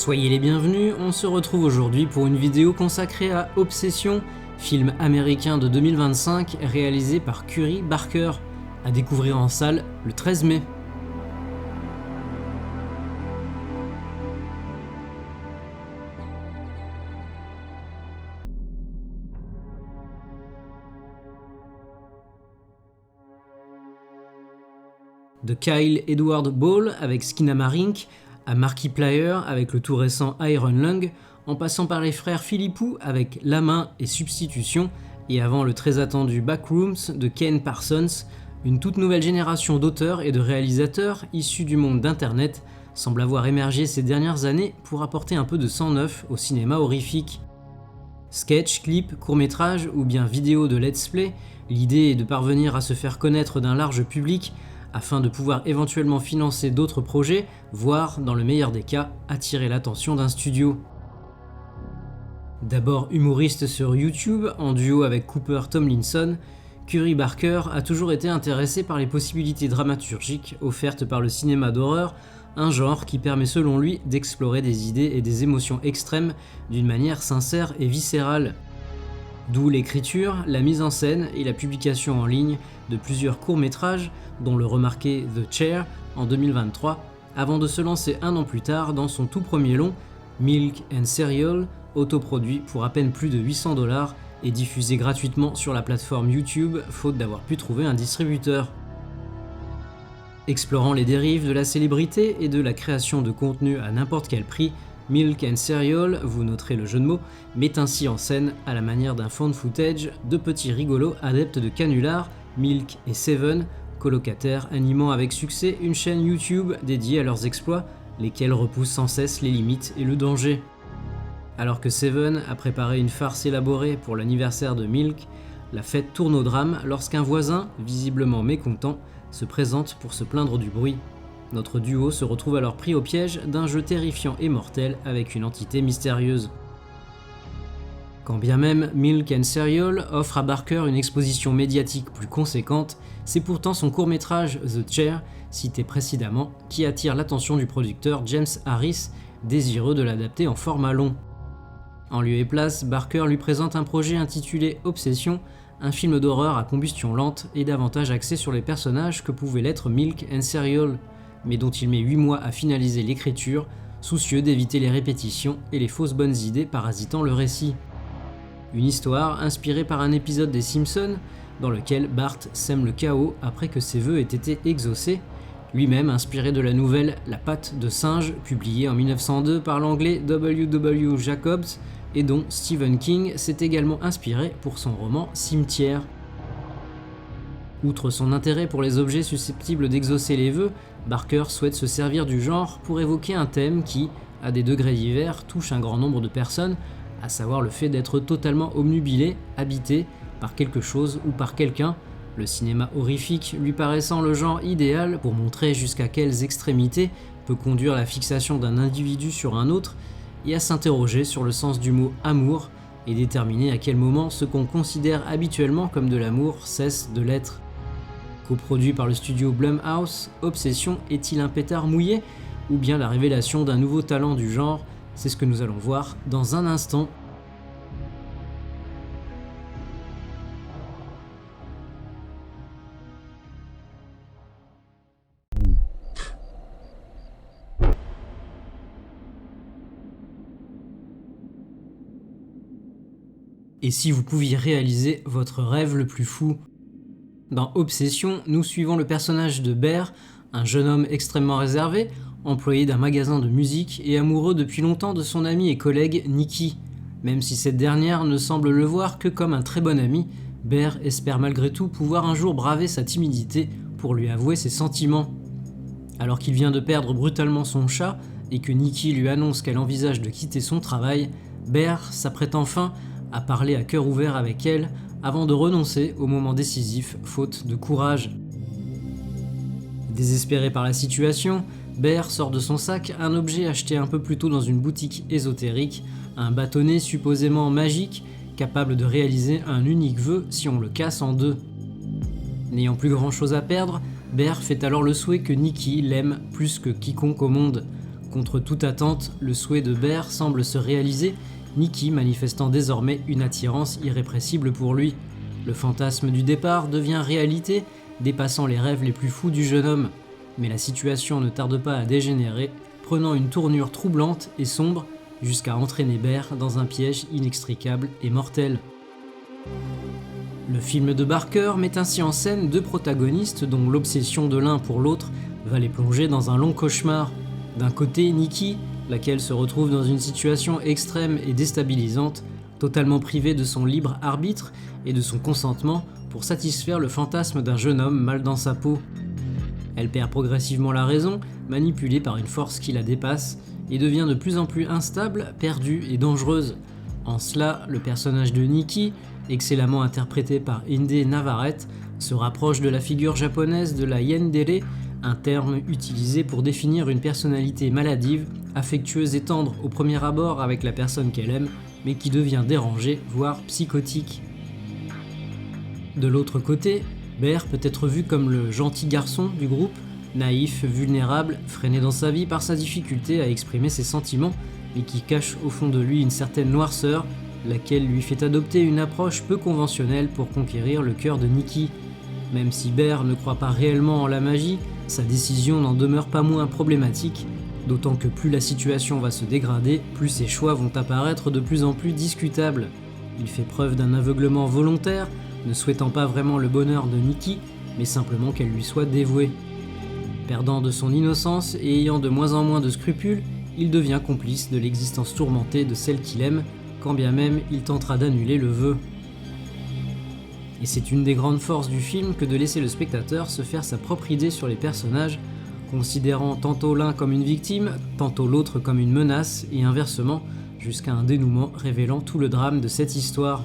Soyez les bienvenus, on se retrouve aujourd'hui pour une vidéo consacrée à Obsession, film américain de 2025 réalisé par Curry Barker, à découvrir en salle le 13 mai. De Kyle Edward Ball avec Skinamarink, à Markiplier avec le tout récent Iron Lung, en passant par les frères Philippou avec La Main et Substitution, et avant le très attendu Backrooms de Ken Parsons, une toute nouvelle génération d'auteurs et de réalisateurs issus du monde d'internet semble avoir émergé ces dernières années pour apporter un peu de sang neuf au cinéma horrifique. Sketch, clip, court-métrage ou bien vidéo de let's play, l'idée est de parvenir à se faire connaître d'un large public afin de pouvoir éventuellement financer d'autres projets, voire, dans le meilleur des cas, attirer l'attention d'un studio. D'abord humoriste sur YouTube, en duo avec Cooper Tomlinson, Curry Barker a toujours été intéressé par les possibilités dramaturgiques offertes par le cinéma d'horreur, un genre qui permet selon lui d'explorer des idées et des émotions extrêmes d'une manière sincère et viscérale. D'où l'écriture, la mise en scène et la publication en ligne de plusieurs courts-métrages, dont le remarqué The Chair en 2023, avant de se lancer un an plus tard dans son tout premier long, Milk and Cereal, autoproduit pour à peine plus de 800$ et diffusé gratuitement sur la plateforme YouTube, faute d'avoir pu trouver un distributeur. Explorant les dérives de la célébrité et de la création de contenu à n'importe quel prix, Milk and Cereal, vous noterez le jeu de mots, met ainsi en scène, à la manière d'un found footage, deux petits rigolos adeptes de canulars, Milk et Seven, colocataires animant avec succès une chaîne YouTube dédiée à leurs exploits, lesquels repoussent sans cesse les limites et le danger. Alors que Seven a préparé une farce élaborée pour l'anniversaire de Milk, la fête tourne au drame lorsqu'un voisin, visiblement mécontent, se présente pour se plaindre du bruit. Notre duo se retrouve alors pris au piège d'un jeu terrifiant et mortel avec une entité mystérieuse. Quand bien même Milk and Cereal offre à Barker une exposition médiatique plus conséquente, c'est pourtant son court-métrage The Chair, cité précédemment, qui attire l'attention du producteur James Harris, désireux de l'adapter en format long. En lieu et place, Barker lui présente un projet intitulé Obsession, un film d'horreur à combustion lente et davantage axé sur les personnages que pouvait l'être Milk and Cereal, mais dont il met 8 mois à finaliser l'écriture, soucieux d'éviter les répétitions et les fausses bonnes idées parasitant le récit. Une histoire inspirée par un épisode des Simpsons, dans lequel Bart sème le chaos après que ses vœux aient été exaucés, lui-même inspiré de la nouvelle La patte de singe, publiée en 1902 par l'anglais W.W. Jacobs, et dont Stephen King s'est également inspiré pour son roman Cimetière. Outre son intérêt pour les objets susceptibles d'exaucer les vœux, Barker souhaite se servir du genre pour évoquer un thème qui, à des degrés divers, touche un grand nombre de personnes, à savoir le fait d'être totalement obnubilé, habité par quelque chose ou par quelqu'un, le cinéma horrifique lui paraissant le genre idéal pour montrer jusqu'à quelles extrémités peut conduire la fixation d'un individu sur un autre, et à s'interroger sur le sens du mot amour et déterminer à quel moment ce qu'on considère habituellement comme de l'amour cesse de l'être. Coproduit par le studio Blumhouse, Obsession est-il un pétard mouillé ou bien la révélation d'un nouveau talent du genre? C'est ce que nous allons voir dans un instant. Et si vous pouviez réaliser votre rêve le plus fou? Dans Obsession, nous suivons le personnage de Bear, un jeune homme extrêmement réservé, employé d'un magasin de musique et amoureux depuis longtemps de son amie et collègue Nikki. Même si cette dernière ne semble le voir que comme un très bon ami, Bear espère malgré tout pouvoir un jour braver sa timidité pour lui avouer ses sentiments. Alors qu'il vient de perdre brutalement son chat et que Nikki lui annonce qu'elle envisage de quitter son travail, Bear s'apprête enfin à parler à cœur ouvert avec elle avant de renoncer au moment décisif faute de courage. Désespéré par la situation, Bear sort de son sac un objet acheté un peu plus tôt dans une boutique ésotérique, un bâtonnet supposément magique, capable de réaliser un unique vœu si on le casse en deux. N'ayant plus grand chose à perdre, Bear fait alors le souhait que Nikki l'aime plus que quiconque au monde. Contre toute attente, le souhait de Bear semble se réaliser, Nikki manifestant désormais une attirance irrépressible pour lui. Le fantasme du départ devient réalité, dépassant les rêves les plus fous du jeune homme. Mais la situation ne tarde pas à dégénérer, prenant une tournure troublante et sombre, jusqu'à entraîner Bear dans un piège inextricable et mortel. Le film de Barker met ainsi en scène deux protagonistes dont l'obsession de l'un pour l'autre va les plonger dans un long cauchemar. D'un côté, Nikki, laquelle se retrouve dans une situation extrême et déstabilisante, totalement privée de son libre arbitre et de son consentement pour satisfaire le fantasme d'un jeune homme mal dans sa peau. Elle perd progressivement la raison, manipulée par une force qui la dépasse, et devient de plus en plus instable, perdue et dangereuse. En cela, le personnage de Nikki, excellemment interprété par Inde Navarrete, se rapproche de la figure japonaise de la yandere, un terme utilisé pour définir une personnalité maladive, affectueuse et tendre au premier abord avec la personne qu'elle aime, mais qui devient dérangée, voire psychotique. De l'autre côté, Bear peut être vu comme le gentil garçon du groupe, naïf, vulnérable, freiné dans sa vie par sa difficulté à exprimer ses sentiments, mais qui cache au fond de lui une certaine noirceur, laquelle lui fait adopter une approche peu conventionnelle pour conquérir le cœur de Nikki. Même si Bear ne croit pas réellement en la magie, sa décision n'en demeure pas moins problématique, d'autant que plus la situation va se dégrader, plus ses choix vont apparaître de plus en plus discutables. Il fait preuve d'un aveuglement volontaire, ne souhaitant pas vraiment le bonheur de Nikki, mais simplement qu'elle lui soit dévouée. Perdant de son innocence et ayant de moins en moins de scrupules, il devient complice de l'existence tourmentée de celle qu'il aime, quand bien même il tentera d'annuler le vœu. Et c'est une des grandes forces du film que de laisser le spectateur se faire sa propre idée sur les personnages, considérant tantôt l'un comme une victime, tantôt l'autre comme une menace, et inversement, jusqu'à un dénouement révélant tout le drame de cette histoire.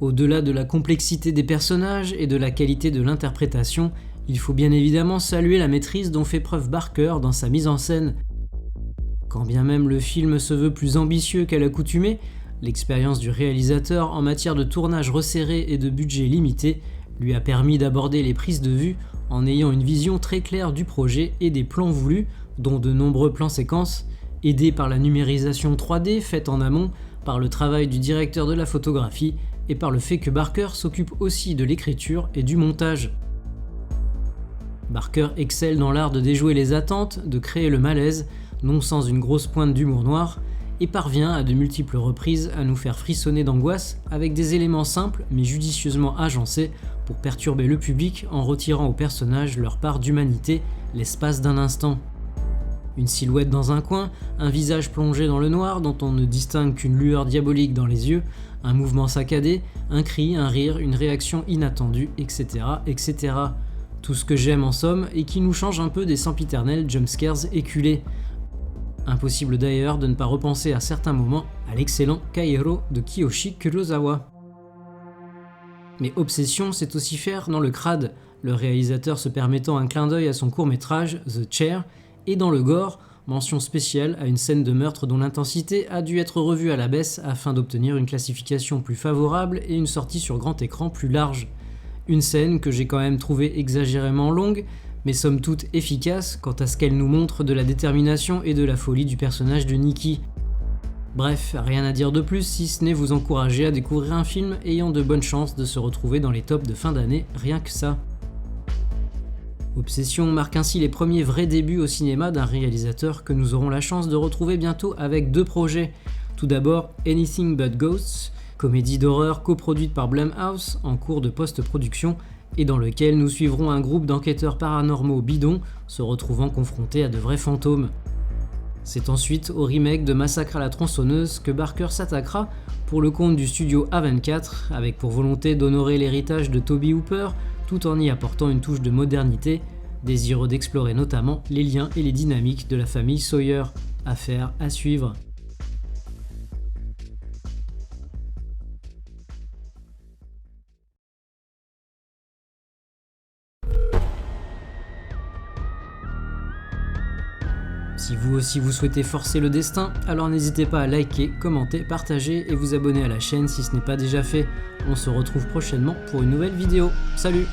Au-delà de la complexité des personnages et de la qualité de l'interprétation, il faut bien évidemment saluer la maîtrise dont fait preuve Barker dans sa mise en scène. Quand bien même le film se veut plus ambitieux qu'à l'accoutumée, l'expérience du réalisateur en matière de tournage resserré et de budget limité lui a permis d'aborder les prises de vue en ayant une vision très claire du projet et des plans voulus, dont de nombreux plans séquences, aidés par la numérisation 3D faite en amont, par le travail du directeur de la photographie et par le fait que Barker s'occupe aussi de l'écriture et du montage. Barker excelle dans l'art de déjouer les attentes, de créer le malaise, non sans une grosse pointe d'humour noir, et parvient à de multiples reprises à nous faire frissonner d'angoisse avec des éléments simples mais judicieusement agencés pour perturber le public en retirant aux personnages leur part d'humanité l'espace d'un instant. Une silhouette dans un coin, un visage plongé dans le noir dont on ne distingue qu'une lueur diabolique dans les yeux, un mouvement saccadé, un cri, un rire, une réaction inattendue, etc., etc. Tout ce que j'aime en somme et qui nous change un peu des sempiternels jumpscares éculés. Impossible d'ailleurs de ne pas repenser à certains moments à l'excellent Kairo de Kiyoshi Kurosawa. Mais Obsession, c'est aussi faire dans le crade, le réalisateur se permettant un clin d'œil à son court-métrage The Chair, et dans le gore, mention spéciale à une scène de meurtre dont l'intensité a dû être revue à la baisse afin d'obtenir une classification plus favorable et une sortie sur grand écran plus large. Une scène que j'ai quand même trouvée exagérément longue, mais somme toute efficace quant à ce qu'elle nous montre de la détermination et de la folie du personnage de Nikki. Bref, rien à dire de plus si ce n'est vous encourager à découvrir un film ayant de bonnes chances de se retrouver dans les tops de fin d'année, rien que ça. Obsession marque ainsi les premiers vrais débuts au cinéma d'un réalisateur que nous aurons la chance de retrouver bientôt avec deux projets. Tout d'abord Anything But Ghosts, comédie d'horreur coproduite par Blumhouse en cours de post-production et dans lequel nous suivrons un groupe d'enquêteurs paranormaux bidons se retrouvant confrontés à de vrais fantômes. C'est ensuite au remake de Massacre à la tronçonneuse que Barker s'attaquera pour le compte du studio A24 avec pour volonté d'honorer l'héritage de Tobe Hooper tout en y apportant une touche de modernité, désireux d'explorer notamment les liens et les dynamiques de la famille Sawyer. Affaire à suivre. Si vous aussi vous souhaitez forcer le destin, alors n'hésitez pas à liker, commenter, partager et vous abonner à la chaîne si ce n'est pas déjà fait. On se retrouve prochainement pour une nouvelle vidéo. Salut!